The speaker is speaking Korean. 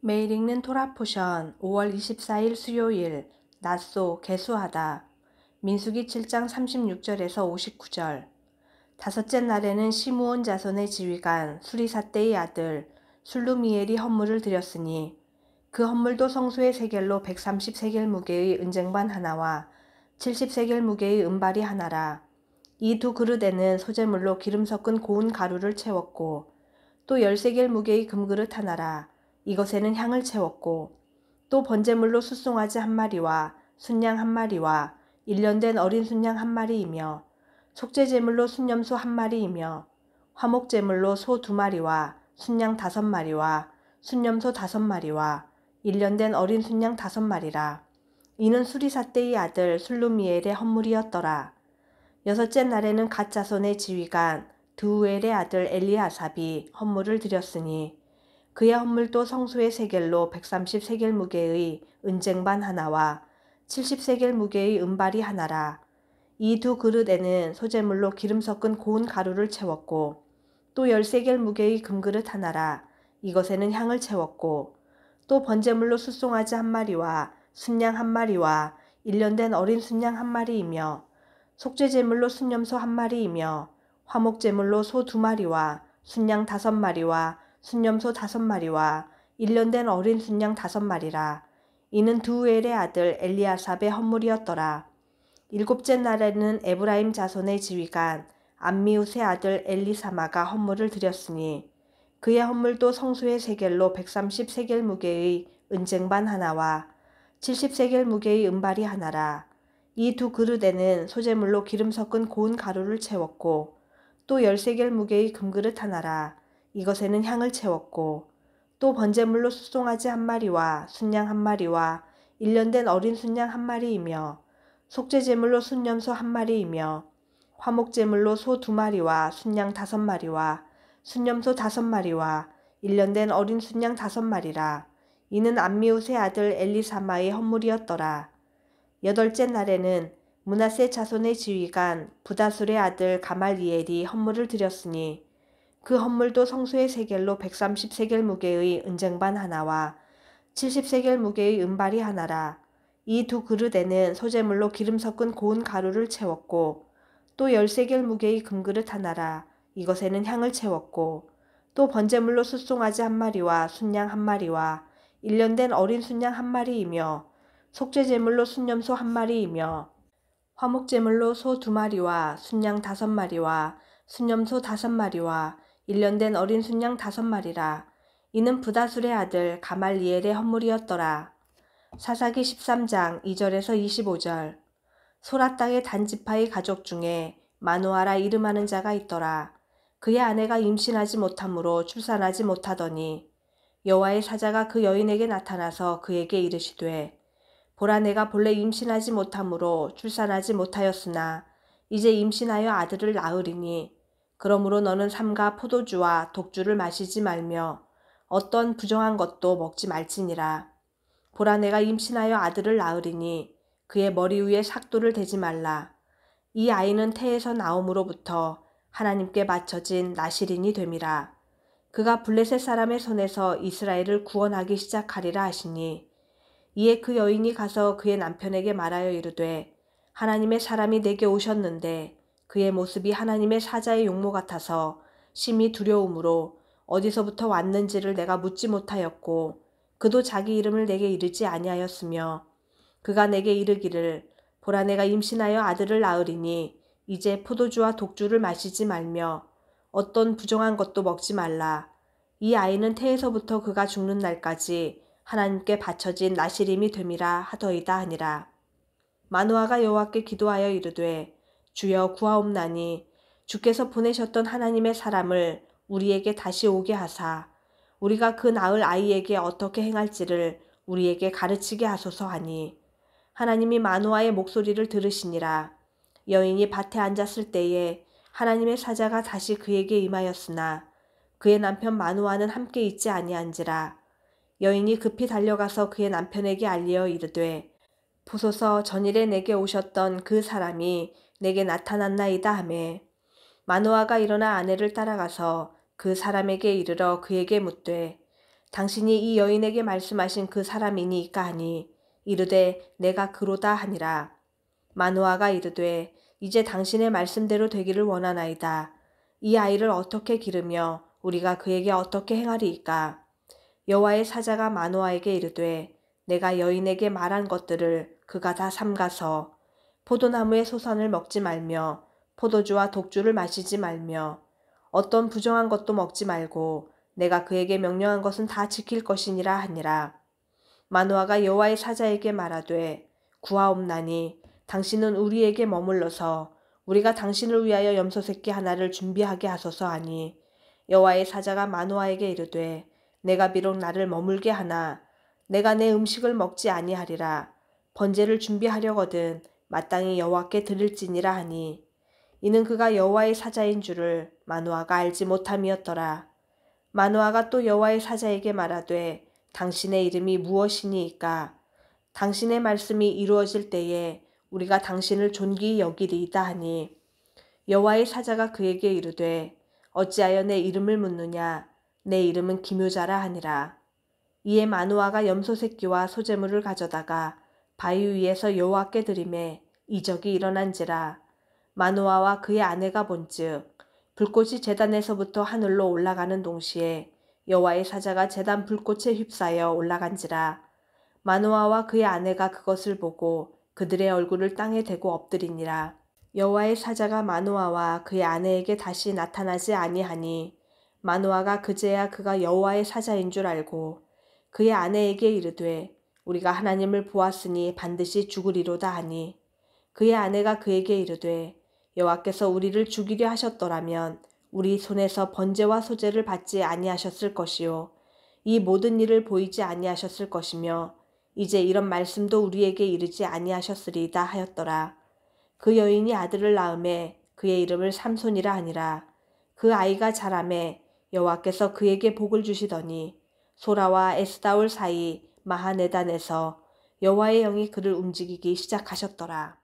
매일 읽는 토라 포션 5월 24일 수요일 낮소 개수하다 민수기 7장 36절에서 59절. 다섯째 날에는 시므온 자손의 지휘관 수리삿대의 아들 술루미엘이 헌물을 드렸으니 그 헌물도 성소의 세겔로 130세겔 무게의 은쟁반 하나와 70세겔 무게의 은발이 하나라. 이 두 그릇에는 소재물로 기름 섞은 고운 가루를 채웠고 또 10세겔 무게의 금그릇 하나라. 이것에는 향을 채웠고 또 번제물로 숫송아지 한 마리와 순양 한 마리와 1년 된 어린 순양 한 마리이며 속죄제물로 순염소 한 마리이며 화목제물로 소 2마리와 순양 5마리와 순염소 5마리와 1년 된 어린 순양 5마리라. 이는 수리삿대의 아들 술루미엘의 헌물이었더라. 여섯째 날에는 갓 자손의 지휘관 드우엘의 아들 엘리아삽이 헌물을 드렸으니 그의 헌물도 성소의 세겔로 130세겔 무게의 은쟁반 하나와 70세겔 무게의 은발이 하나라. 이 두 그릇에는 소재물로 기름 섞은 고운 가루를 채웠고 또 10세겔 무게의 금그릇 하나라. 이것에는 향을 채웠고 또 번제물로 숫송아지 한 마리와 순양 한 마리와 1년 된 어린 순양 한 마리이며 속죄제물로 순염소 한 마리이며 화목제물로 소 2마리와 순양 5마리와 순염소 5마리와 1년 된 어린 순양 5마리라. 이는 드우엘의 아들 엘리아삽의 헌물이었더라. 일곱째 날에는 에브라임 자손의 지휘관 암미웃의 아들 엘리사마가 헌물을 드렸으니 그의 헌물도 성소의 세겔로 130세겔 무게의 은쟁반 하나와 70세겔 무게의 은발이 하나라. 이 두 그릇에는 소재물로 기름 섞은 고운 가루를 채웠고 또 10세겔 무게의 금그릇 하나라. 이것에는 향을 채웠고 또 번제물로 숫송아지 한 마리와 순양 한 마리와 1년 된 어린 순양 한 마리이며 속죄제물로 순염소 한 마리이며 화목제물로 소 2마리와 순양 5마리와 순염소 5마리와 1년 된 어린 순양 5마리라. 이는 암미웃의 아들 엘리사마의 헌물이었더라. 여덟째 날에는 므낫세 자손의 지휘관 부다술의 아들 가말리엘이 헌물을 드렸으니 그 헌물도 성소의 세겔로 130세겔 무게의 은쟁반 하나와 70세겔 무게의 은발이 하나라. 이 두 그릇에는 소재물로 기름 섞은 고운 가루를 채웠고 또 10세겔 무게의 금그릇 하나라. 이것에는 향을 채웠고 또 번제물로 숫송아지 한 마리와 순양 한 마리와 1년 된 어린 순양 한 마리이며 속죄제물로 순염소 한 마리이며 화목제물로 소 2마리와 순양 5마리와 순염소 5마리와 1년 된 어린 순양 5마리라. 이는 부다술의 아들 가말리엘의 헌물이었더라. 사사기 13장 2절에서 25절. 소라 땅의 단지파의 가족 중에 마누아라 이름하는 자가 있더라. 그의 아내가 임신하지 못하므로 출산하지 못하더니 여호와의 사자가 그 여인에게 나타나서 그에게 이르시되 보라 내가 본래 임신하지 못하므로 출산하지 못하였으나 이제 임신하여 아들을 낳으리니 그러므로 너는 삼가 포도주와 독주를 마시지 말며 어떤 부정한 것도 먹지 말지니라. 보라 내가 임신하여 아들을 낳으리니 그의 머리 위에 삭도를 대지 말라. 이 아이는 태에서 나옴으로부터 하나님께 바쳐진 나실인이 됨이라. 그가 블레셋 사람의 손에서 이스라엘을 구원하기 시작하리라 하시니 이에 그 여인이 가서 그의 남편에게 말하여 이르되 하나님의 사람이 내게 오셨는데 그의 모습이 하나님의 사자의 용모 같아서 심히 두려움으로 어디서부터 왔는지를 내가 묻지 못하였고 그도 자기 이름을 내게 이르지 아니하였으며 그가 내게 이르기를 보라 내가 임신하여 아들을 낳으리니 이제 포도주와 독주를 마시지 말며 어떤 부정한 것도 먹지 말라. 이 아이는 태에서부터 그가 죽는 날까지 하나님께 바쳐진 나시림이 됨이라 하더이다 하니라. 마누아가 여호와께 기도하여 이르되 주여 구하옵나니 주께서 보내셨던 하나님의 사람을 우리에게 다시 오게 하사 우리가 그 낳을 아이에게 어떻게 행할지를 우리에게 가르치게 하소서 하니 하나님이 마누아의 목소리를 들으시니라. 여인이 밭에 앉았을 때에 하나님의 사자가 다시 그에게 임하였으나 그의 남편 마누아는 함께 있지 아니한지라. 여인이 급히 달려가서 그의 남편에게 알리어 이르되 보소서 전일에 내게 오셨던 그 사람이 내게 나타났나이다 하매 마누아가 일어나 아내를 따라가서 그 사람에게 이르러 그에게 묻되 당신이 이 여인에게 말씀하신 그 사람이니까 하니 이르되 내가 그로다 하니라. 마누아가 이르되 이제 당신의 말씀대로 되기를 원하나이다. 이 아이를 어떻게 기르며 우리가 그에게 어떻게 행하리이까. 여호와의 사자가 마누아에게 이르되 내가 여인에게 말한 것들을 그가 다 삼가서 포도나무의 소선을 먹지 말며 포도주와 독주를 마시지 말며 어떤 부정한 것도 먹지 말고 내가 그에게 명령한 것은 다 지킬 것이니라 하니라. 마누아가 여호와의 사자에게 말하되 구하옵나니 당신은 우리에게 머물러서 우리가 당신을 위하여 염소새끼 하나를 준비하게 하소서 하니 여호와의 사자가 마누아에게 이르되 내가 비록 나를 머물게 하나 내가 내 음식을 먹지 아니하리라. 번제를 준비하려거든 마땅히 여호와께 드릴지니라 하니 이는 그가 여호와의 사자인 줄을 마누아가 알지 못함이었더라. 마누아가 또 여호와의 사자에게 말하되 당신의 이름이 무엇이니이까. 당신의 말씀이 이루어질 때에 우리가 당신을 존귀히 여기리이다 하니 여호와의 사자가 그에게 이르되 어찌하여 내 이름을 묻느냐. 내 이름은 기묘자라 하니라. 이에 마누아가 염소 새끼와 소재물을 가져다가 바위 위에서 여호와께 드리매 이적이 일어난지라. 마누아와 그의 아내가 본즉 불꽃이 제단에서부터 하늘로 올라가는 동시에 여호와의 사자가 제단 불꽃에 휩싸여 올라간지라. 마누아와 그의 아내가 그것을 보고 그들의 얼굴을 땅에 대고 엎드리니라. 여호와의 사자가 마누아와 그의 아내에게 다시 나타나지 아니하니 마누아가 그제야 그가 여호와의 사자인 줄 알고 그의 아내에게 이르되 우리가 하나님을 보았으니 반드시 죽으리로다 하니 그의 아내가 그에게 이르되 여호와께서 우리를 죽이려 하셨더라면 우리 손에서 번제와 소제를 받지 아니하셨을 것이요 이 모든 일을 보이지 아니하셨을 것이며 이제 이런 말씀도 우리에게 이르지 아니하셨으리이다 하였더라. 그 여인이 아들을 낳음에 그의 이름을 삼손이라 하니라. 그 아이가 자라매 여호와께서 그에게 복을 주시더니 소라와 에스다올 사이 마하네단에서 여호와의 영이 그를 움직이기 시작하셨더라.